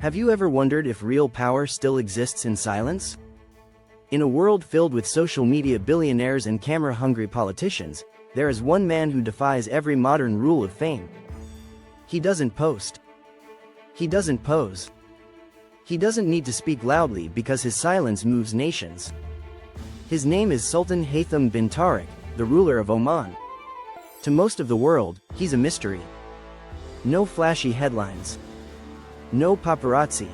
Have you ever wondered if real power still exists in silence? In a world filled with social media billionaires and camera-hungry politicians, there is one man who defies every modern rule of fame. He doesn't post. He doesn't pose. He doesn't need to speak loudly because his silence moves nations. His name is Sultan Haitham bin Tariq, the ruler of Oman. To most of the world, he's a mystery. No flashy headlines. No paparazzi.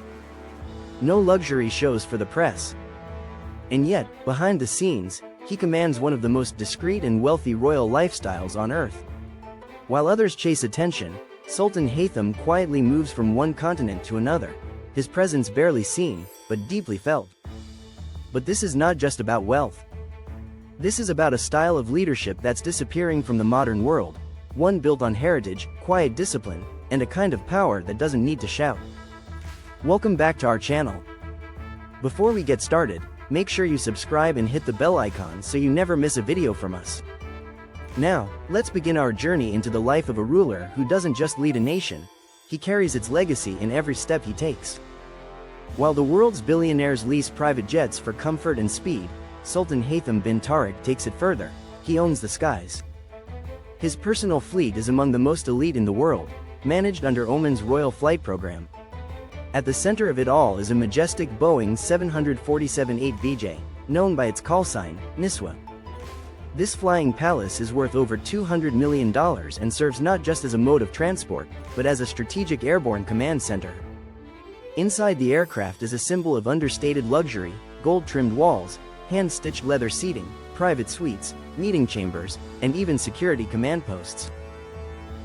No luxury shows for the press. And yet, behind the scenes, he commands one of the most discreet and wealthy royal lifestyles on earth. While others chase attention, Sultan Haitham quietly moves from one continent to another, his presence barely seen, but deeply felt. But this is not just about wealth. This is about a style of leadership that's disappearing from the modern world, one built on heritage, quiet discipline, and a kind of power that doesn't need to shout. Welcome back to our channel. Before we get started, make sure you subscribe and hit the bell icon so you never miss a video from us. Now, let's begin our journey into the life of a ruler who doesn't just lead a nation, he carries its legacy in every step he takes. While the world's billionaires lease private jets for comfort and speed, Sultan Haitham bin Tariq takes it further. He owns the skies. His personal fleet is among the most elite in the world, managed under Oman's royal flight program. At the center of it all is a majestic Boeing 747-8BJ, known by its call sign, Niswa. This flying palace is worth over $200 million and serves not just as a mode of transport, but as a strategic airborne command center. Inside the aircraft is a symbol of understated luxury, gold-trimmed walls, hand-stitched leather seating, private suites, meeting chambers, and even security command posts.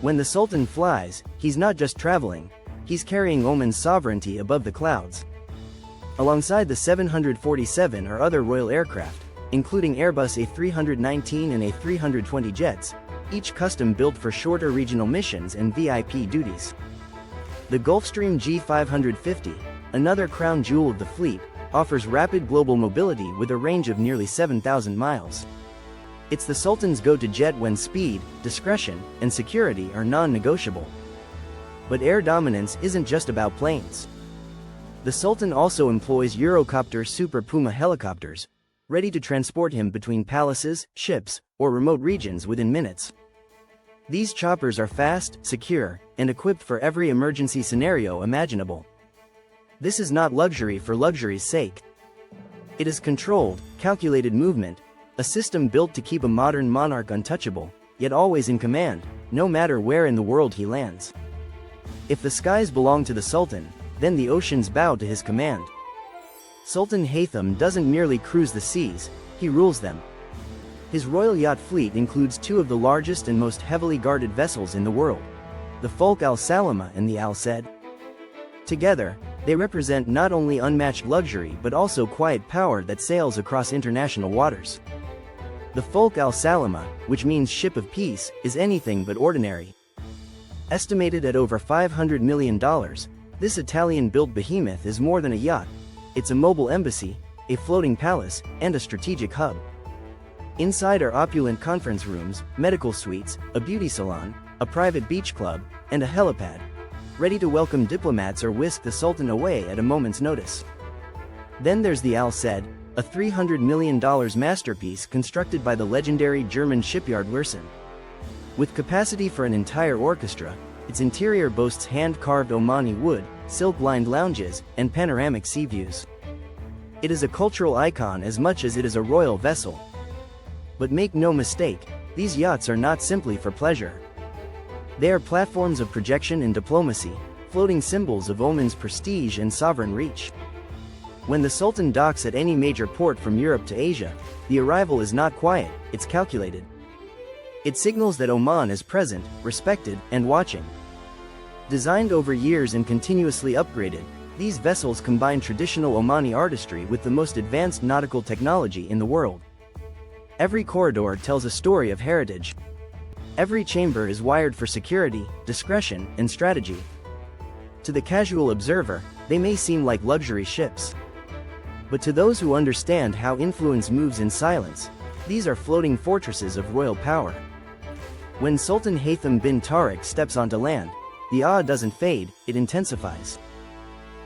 When the Sultan flies, he's not just traveling, he's carrying Oman's sovereignty above the clouds. Alongside the 747 are other royal aircraft, including Airbus A319 and A320 jets, each custom-built for shorter regional missions and VIP duties. The Gulfstream G550, another crown jewel of the fleet, offers rapid global mobility with a range of nearly 7,000 miles. It's the Sultan's go-to jet when speed, discretion, and security are non-negotiable. But air dominance isn't just about planes. The Sultan also employs Eurocopter Super Puma helicopters, ready to transport him between palaces, ships, or remote regions within minutes. These choppers are fast, secure, and equipped for every emergency scenario imaginable. This is not luxury for luxury's sake. It is controlled, calculated movement, a system built to keep a modern monarch untouchable, yet always in command, no matter where in the world he lands. If the skies belong to the Sultan, then the oceans bow to his command. Sultan Haitham doesn't merely cruise the seas, he rules them. His royal yacht fleet includes two of the largest and most heavily guarded vessels in the world, the Fulk Al-Salama and the Al-Said. Together, they represent not only unmatched luxury but also quiet power that sails across international waters. The Fulk Al-Salama, which means ship of peace, is anything but ordinary. Estimated at over $500 million, this Italian-built behemoth is more than a yacht. It's a mobile embassy, a floating palace, and a strategic hub. Inside are opulent conference rooms, medical suites, a beauty salon, a private beach club, and a helipad, ready to welcome diplomats or whisk the Sultan away at a moment's notice. Then there's the Al-Said, a $300 million masterpiece constructed by the legendary German shipyard Lürssen. With capacity for an entire orchestra, its interior boasts hand-carved Omani wood, silk-lined lounges, and panoramic sea views. It is a cultural icon as much as it is a royal vessel. But make no mistake, these yachts are not simply for pleasure. They are platforms of projection and diplomacy, floating symbols of Oman's prestige and sovereign reach. When the Sultan docks at any major port from Europe to Asia, the arrival is not quiet, it's calculated. It signals that Oman is present, respected, and watching. Designed over years and continuously upgraded, these vessels combine traditional Omani artistry with the most advanced nautical technology in the world. Every corridor tells a story of heritage. Every chamber is wired for security, discretion, and strategy. To the casual observer, they may seem like luxury ships. But to those who understand how influence moves in silence, these are floating fortresses of royal power. When Sultan Haitham bin Tariq steps onto land, the awe doesn't fade, it intensifies.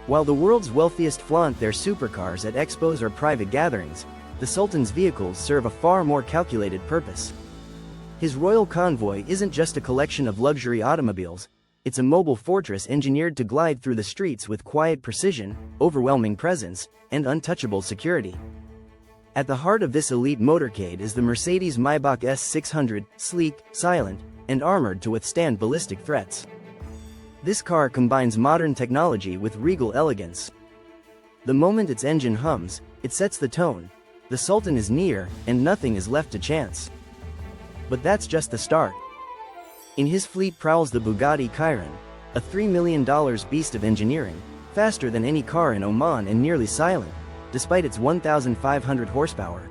While the world's wealthiest flaunt their supercars at expos or private gatherings, the Sultan's vehicles serve a far more calculated purpose. His royal convoy isn't just a collection of luxury automobiles, it's a mobile fortress engineered to glide through the streets with quiet precision, overwhelming presence, and untouchable security. At the heart of this elite motorcade is the Mercedes Maybach S600, sleek, silent, and armored to withstand ballistic threats. This car combines modern technology with regal elegance. The moment its engine hums, it sets the tone. The Sultan is near, and nothing is left to chance. But that's just the start. In his fleet prowls the Bugatti Chiron, a $3 million beast of engineering, faster than any car in Oman and nearly silent, despite its 1,500 horsepower.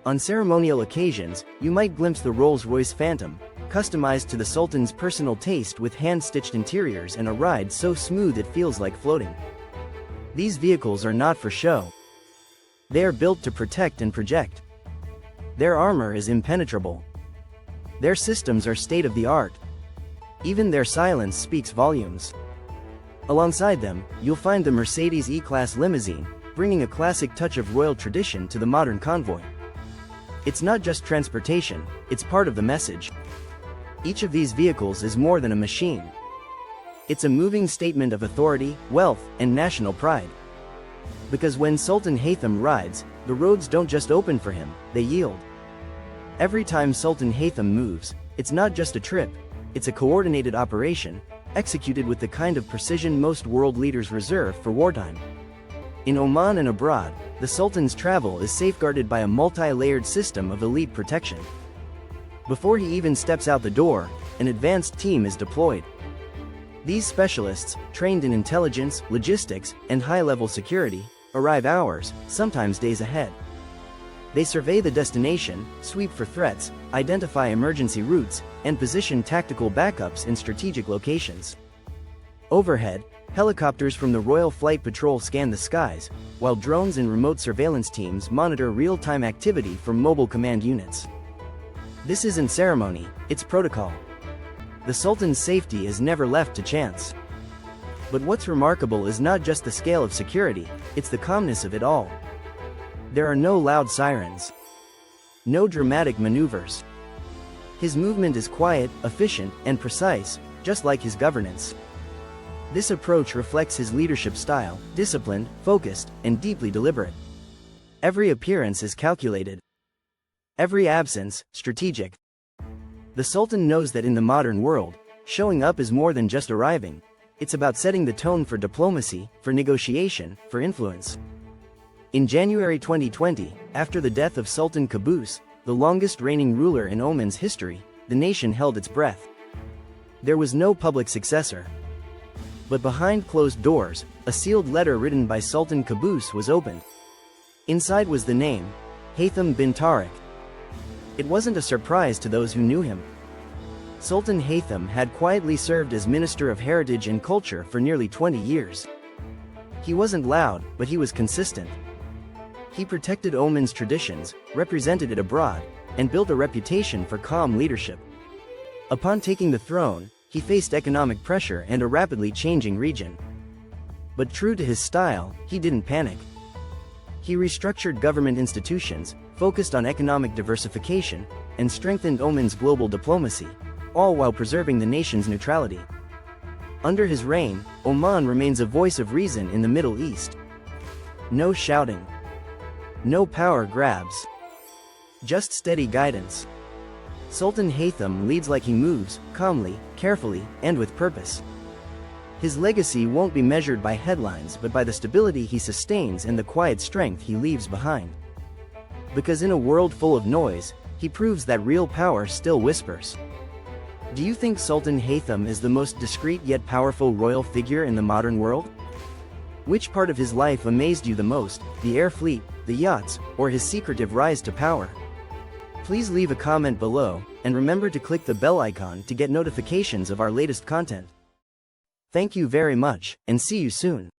On ceremonial occasions, you might glimpse the Rolls-Royce Phantom, customized to the Sultan's personal taste with hand-stitched interiors and a ride so smooth it feels like floating. These vehicles are not for show. They are built to protect and project. Their armor is impenetrable. Their systems are state-of-the-art. Even their silence speaks volumes. Alongside them, you'll find the Mercedes E-Class limousine, bringing a classic touch of royal tradition to the modern convoy. It's not just transportation, it's part of the message. Each of these vehicles is more than a machine. It's a moving statement of authority, wealth, and national pride. Because when Sultan Haitham rides, the roads don't just open for him, they yield. Every time Sultan Haitham moves, it's not just a trip, it's a coordinated operation, executed with the kind of precision most world leaders reserve for wartime. In Oman and abroad, the Sultan's travel is safeguarded by a multi-layered system of elite protection. Before he even steps out the door, an advanced team is deployed. These specialists, trained in intelligence, logistics, and high-level security, arrive hours, sometimes days ahead. They survey the destination, sweep for threats, identify emergency routes, and position tactical backups in strategic locations. Overhead, helicopters from the Royal Flight Patrol scan the skies, while drones and remote surveillance teams monitor real-time activity from mobile command units. This isn't ceremony, it's protocol. The Sultan's safety is never left to chance. But what's remarkable is not just the scale of security, it's the calmness of it all. There are no loud sirens. No dramatic maneuvers. His movement is quiet, efficient, and precise, just like his governance. This approach reflects his leadership style, disciplined, focused, and deeply deliberate. Every appearance is calculated. Every absence, strategic. The Sultan knows that in the modern world, showing up is more than just arriving. It's about setting the tone for diplomacy, for negotiation, for influence. In January 2020, after the death of Sultan Qaboos, the longest reigning ruler in Oman's history, the nation held its breath. There was no public successor. But behind closed doors, a sealed letter written by Sultan Qaboos was opened. Inside was the name, Haitham bin Tariq. It wasn't a surprise to those who knew him. Sultan Haitham had quietly served as Minister of Heritage and Culture for nearly 20 years. He wasn't loud, but he was consistent. He protected Oman's traditions, represented it abroad, and built a reputation for calm leadership. Upon taking the throne, he faced economic pressure and a rapidly changing region. But true to his style, he didn't panic. He restructured government institutions, focused on economic diversification, and strengthened Oman's global diplomacy, all while preserving the nation's neutrality. Under his reign, Oman remains a voice of reason in the Middle East. No shouting. No power grabs. Just steady guidance. Sultan Haitham leads like he moves, calmly, carefully, and with purpose. His legacy won't be measured by headlines but by the stability he sustains and the quiet strength he leaves behind. Because in a world full of noise, he proves that real power still whispers. Do you think Sultan Haitham is the most discreet yet powerful royal figure in the modern world? Which part of his life amazed you the most, the air fleet, the yachts, or his secretive rise to power? Please leave a comment below, and remember to click the bell icon to get notifications of our latest content. Thank you very much, and see you soon.